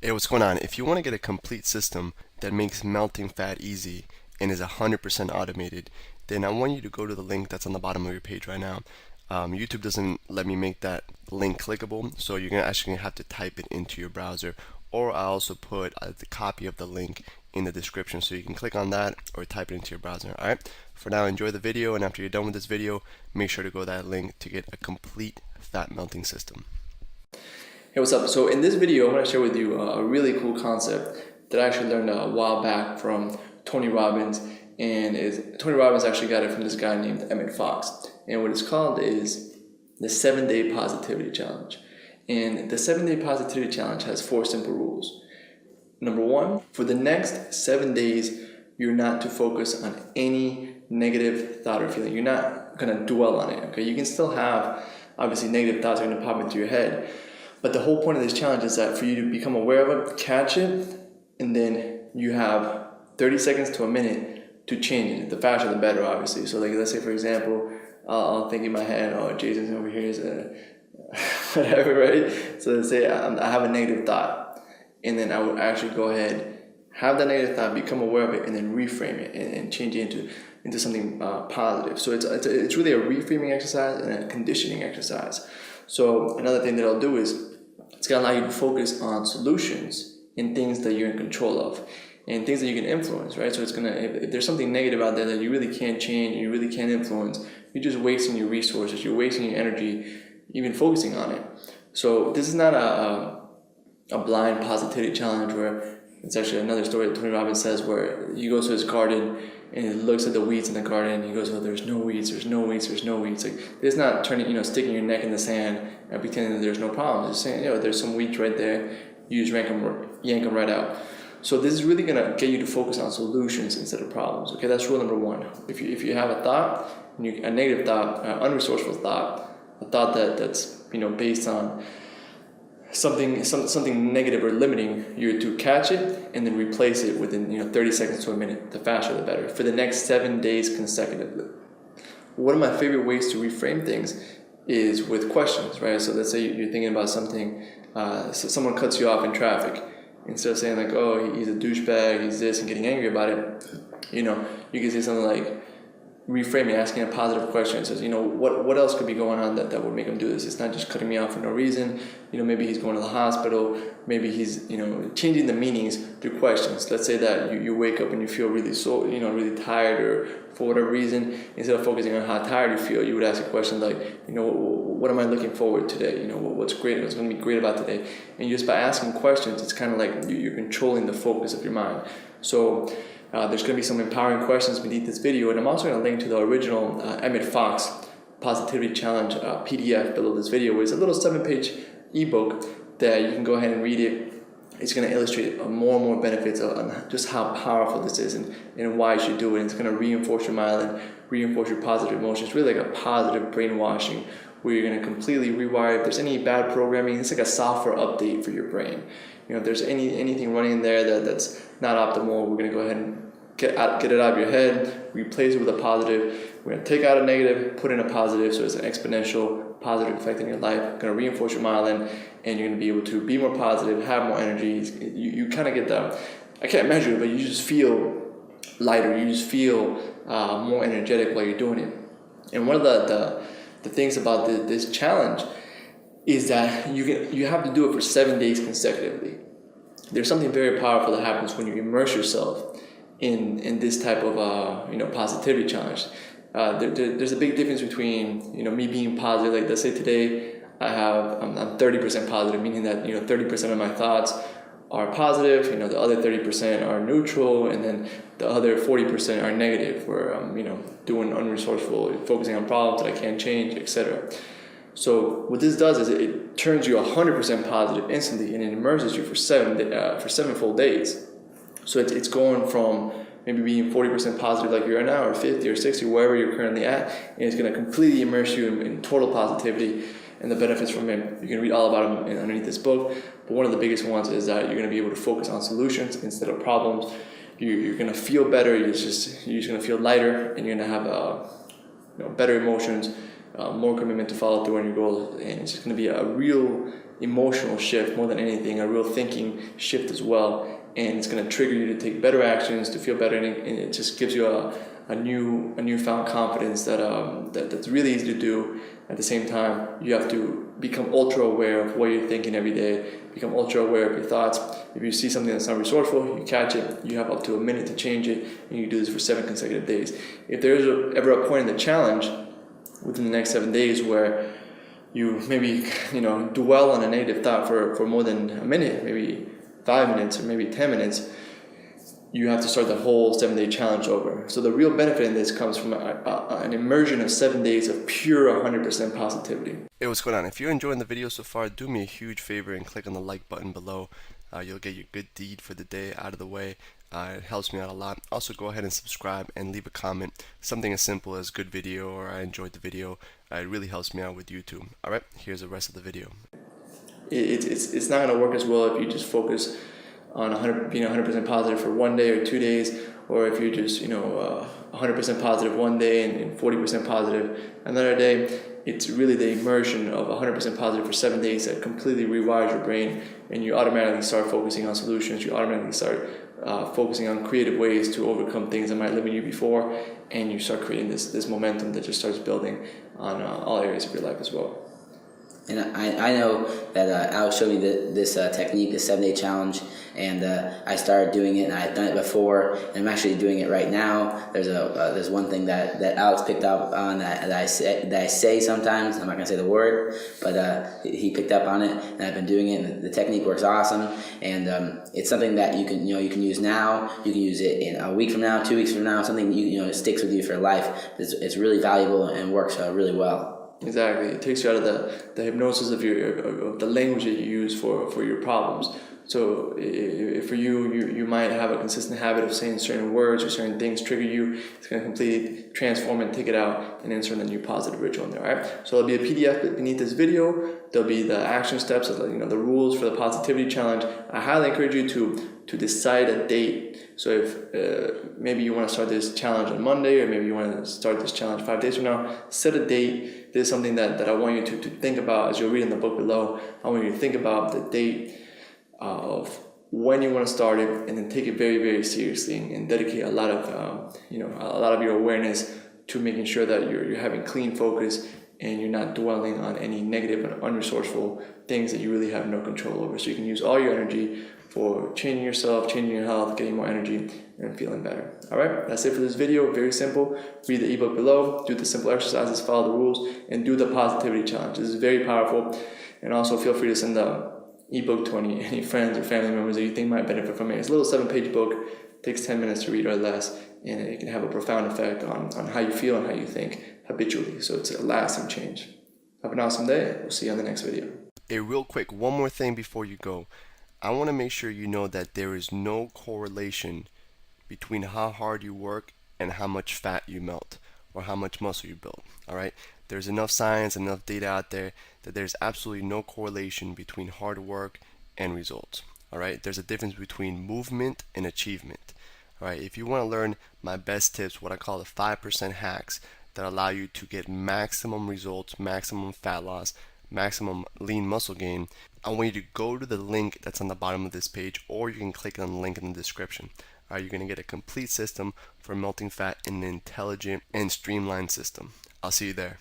Hey, what's going on? If you want to get a complete system that makes melting fat easy and is 100% automated, then I want you to go to the link that's on the bottom of your page right now. YouTube doesn't let me make that link clickable, so you're actually going to have to type it into your browser, or I also put the copy of the link in the description so you can click on that or type it into your browser. Alright, for now, enjoy the video, and after you're done with this video, make sure to go to that link to get a complete fat melting system. Hey, what's up? So in this video, I want to share with you a really cool concept that I actually learned a while back from Tony Robbins. Tony Robbins actually got it from this guy named Emmett Fox. And what it's called is the 7-Day Positivity Challenge. And the 7-Day Positivity Challenge has 4 simple rules. Number 1, for the next 7 days, you're not to focus on any negative thought or feeling. You're not going to dwell on it, okay? You can still have, obviously, negative thoughts are going to pop into your head. But the whole point of this challenge is that for you to become aware of it, catch it, and then you have 30 seconds to a minute to change it. The faster the better, obviously. So like, let's say, for example, I'll think in my head, oh, Jason's over here is whatever, right? So let's say I have a negative thought, and then I would actually go ahead, have that negative thought, become aware of it, and then reframe it and change it into something positive. So it's really a reframing exercise and a conditioning exercise. So another thing that I'll do is it's going to allow you to focus on solutions in things that you're in control of and things that you can influence, right? So it's going to, if there's something negative out there that you really can't change, you really can't influence, you're just wasting your resources, you're wasting your energy, even focusing on it. So this is not a blind positivity challenge where it's actually another story that Tony Robbins says where he goes to his garden and he looks at the weeds in the garden and he goes, oh, there's no weeds, there's no weeds, there's no weeds. Like, it's not turning, sticking your neck in the sand and pretending that there's no problems. It's saying, there's some weeds right there, you just yank them right out. So this is really gonna get you to focus on solutions instead of problems. Okay, that's rule number 1. If you have a thought, a negative thought, an unresourceful thought, a thought that's based on something negative or limiting, you're to catch it and then replace it within 30 seconds to a minute. The faster the better, for the next 7 days consecutively. One of my favorite ways to reframe things is with questions, right? So let's say you're thinking about something, so someone cuts you off in traffic. Instead of saying like, oh, he's a douchebag, he's this, and getting angry about it, you can say something like, reframing, asking a positive question. It says, what else could be going on that would make him do this? It's not just cutting me off for no reason. Maybe he's going to the hospital. Maybe he's, changing the meanings through questions. Let's say that you wake up and you feel really really tired, or for whatever reason, instead of focusing on how tired you feel, you would ask a question like, what am I looking forward to today? What's great? What's going to be great about today? And just by asking questions, it's kind of like you're controlling the focus of your mind. So there's going to be some empowering questions beneath this video, and I'm also going to link to the original Emmett Fox Positivity Challenge PDF below this video. It's a little 7-page ebook that you can go ahead and read it. It's going to illustrate more and more benefits on just how powerful this is and why you should do it. And it's going to reinforce your myelin, reinforce your positive emotions. It's really like a positive brainwashing where you're going to completely rewire. If there's any bad programming, it's like a software update for your brain. If there's anything running in there that's not optimal, we're going to go ahead and get it out of your head, replace it with a positive. We're going to take out a negative, put in a positive, so it's an exponential positive effect in your life. Going to reinforce your myelin, and you're going to be able to be more positive, have more energy. You kind of get the, I can't measure it, but you just feel lighter. You just feel more energetic while you're doing it. And one of the things about this challenge is that you have to do it for 7 days consecutively. There's something very powerful that happens when you immerse yourself in this type of positivity challenge. There's a big difference between me being positive. Like, let's say today I'm 30% positive, meaning that 30% of my thoughts are positive. The other 30% are neutral, and then the other 40% are negative, where I'm doing unresourceful, focusing on problems that I can't change, etc. So what this does is it turns you 100% positive instantly, and it immerses you for 7 full days. So it's going from maybe being 40% positive like you are now, or 50 or 60, wherever you're currently at, and it's going to completely immerse you in total positivity and the benefits from it. You can read all about them underneath this book, but one of the biggest ones is that you're going to be able to focus on solutions instead of problems. You're going to feel better. You're just going to feel lighter, and you're going to have better emotions, more commitment to follow through on your goals, and it's just going to be a real emotional shift more than anything, a real thinking shift as well. And it's going to trigger you to take better actions, to feel better, and it just gives you a newfound confidence that's really easy to do. At the same time, you have to become ultra aware of what you're thinking every day, become ultra aware of your thoughts. If you see something that's not resourceful, you catch it, you have up to a minute to change it, and you do this for 7 consecutive days. If there's ever a point in the challenge within the next 7 days where you maybe dwell on a negative thought for more than a minute, maybe 5 minutes or maybe 10 minutes, you have to start the whole 7-day challenge over. So the real benefit in this comes from an immersion of 7 days of pure 100% positivity. Hey, what's going on? If you're enjoying the video so far, do me a huge favor and click on the like button below. You'll get your good deed for the day out of the way. It helps me out a lot. Also, go ahead and subscribe and leave a comment. Something as simple as good video or I enjoyed the video. It really helps me out with YouTube. Alright, here's the rest of the video. It's not going to work as well if you just focus on being 100% positive for 1 day or 2 days, or if you're just 100% positive 1 day and 40% positive another day. It's really the immersion of 100% positive for 7 days that completely rewires your brain, and you automatically start focusing on solutions. You automatically start focusing on creative ways to overcome things that might limit you before, and you start creating this momentum that just starts building on all areas of your life as well. And I know that Alex showed me this technique, the 7-day challenge, and I started doing it, and I've done it before, and I'm actually doing it right now. There's one thing that Alex picked up on that I say sometimes. I'm not gonna say the word, but he picked up on it, and I've been doing it. And the technique works awesome, and it's something that you can use now. You can use it in a week from now, 2 weeks from now. Something it sticks with you for life. It's really valuable and works really well. Exactly. It takes you out of the hypnosis of the language that you use for your problems. So if for you might have a consistent habit of saying certain words or certain things trigger you, it's going to completely transform and take it out and insert a new positive ritual in there. All right. So there'll be a PDF beneath this video. There'll be the action steps of the rules for the positivity challenge. I highly encourage you to decide a date. So if maybe you want to start this challenge on Monday, or maybe you want to start this challenge 5 days from now, set a date. This is something that I want you to think about as you're reading the book below. I want you to think about the date of when you want to start it, and then take it very, very seriously, and dedicate a lot of your awareness to making sure that you're having clean focus, and you're not dwelling on any negative and unresourceful things that you really have no control over. So you can use all your energy for changing yourself, changing your health, getting more energy, and feeling better. All right, that's it for this video. Very simple. Read the ebook below, do the simple exercises, follow the rules, and do the positivity challenge. This is very powerful. And also feel free to send the ebook to any friends or family members that you think might benefit from it. It's a little 7-page book, takes 10 minutes to read or less, and it can have a profound effect on how you feel and how you think habitually. So it's a lasting change. Have an awesome day. We'll see you on the next video. Hey, real quick, one more thing before you go. I want to make sure you know that there is no correlation between how hard you work and how much fat you melt or how much muscle you build. All right? There's enough science, enough data out there that there's absolutely no correlation between hard work and results. All right? There's a difference between movement and achievement. All right? If you want to learn my best tips, what I call the 5% hacks that allow you to get maximum results, maximum fat loss, maximum lean muscle gain, I want you to go to the link that's on the bottom of this page, or you can click on the link in the description. All right, you're going to get a complete system for melting fat in an intelligent and streamlined system. I'll see you there.